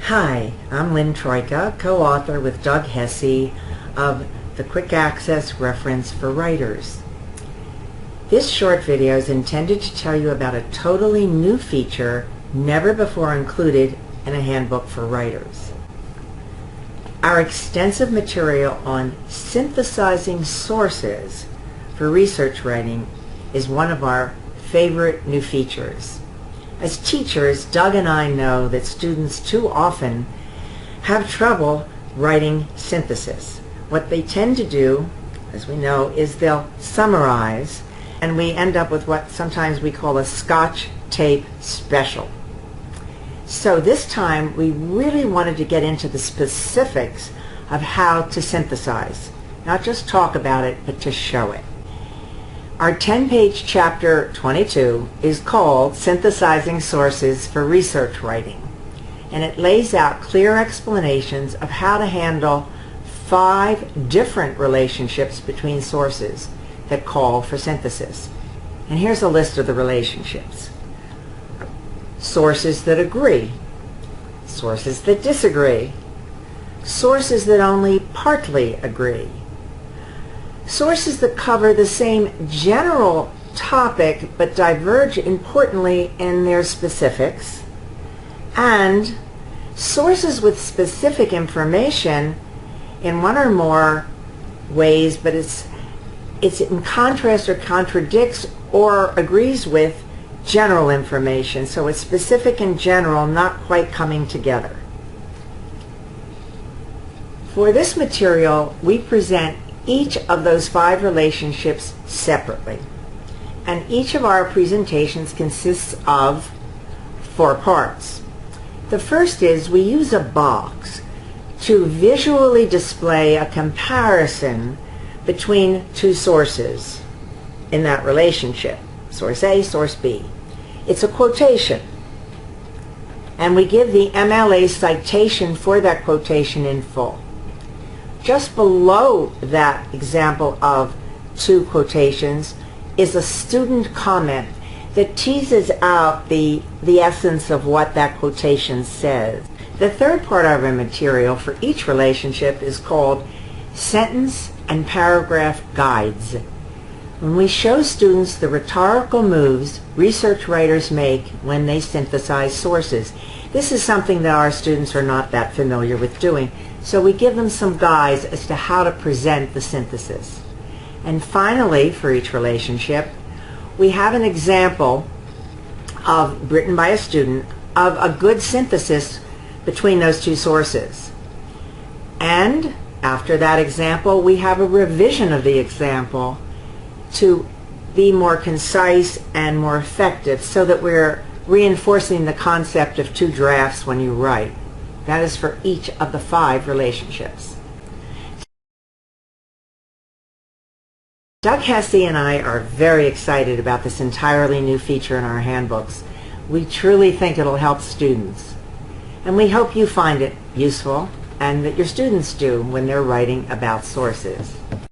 Hi, I'm Lynn Troika, co-author with Doug Hesse of the Quick Access Reference for Writers. This short video is intended to tell you about a totally new feature never before included in a handbook for writers. Our extensive material on synthesizing sources for research writing is one of our favorite new features. As teachers, Doug and I know that students too often have trouble writing synthesis. What they tend to do, as we know, is they'll summarize, and we end up with what sometimes we call a Scotch tape special. So this time we really wanted to get into the specifics of how to synthesize. Not just talk about it, but to show it. Our 10-page chapter 22 is called Synthesizing Sources for Research Writing, and it lays out clear explanations of how to handle 5 different relationships between sources that call for synthesis. And here's a list of the relationships. Sources that agree, sources that disagree, sources that only partly agree, sources that cover the same general topic but diverge importantly in their specifics, and sources with specific information in one or more ways, but it's in contrast or contradicts or agrees with general information. So it's specific and general not quite coming together. For this material, we present each of those 5 relationships separately. And each of our presentations consists of 4 parts. The first is we use a box to visually display a comparison between 2 sources in that relationship. Source A, source B. It's a quotation. And we give the MLA citation for that quotation in full. Just below that example of 2 quotations is a student comment that teases out the essence of what that quotation says. The third part of our material for each relationship is called Sentence and Paragraph Guides. When we show students the rhetorical moves research writers make when they synthesize sources. This is something that our students are not that familiar with doing, so we give them some guides as to how to present the synthesis. And finally, for each relationship, we have an example written by a student of a good synthesis between those 2 sources. And after that example, we have a revision of the example to be more concise and more effective, so that we're reinforcing the concept of 2 drafts when you write. That is for each of the 5 relationships. Doug Hesse and I are very excited about this entirely new feature in our handbooks. We truly think it'll help students. And we hope you find it useful and that your students do when they're writing about sources.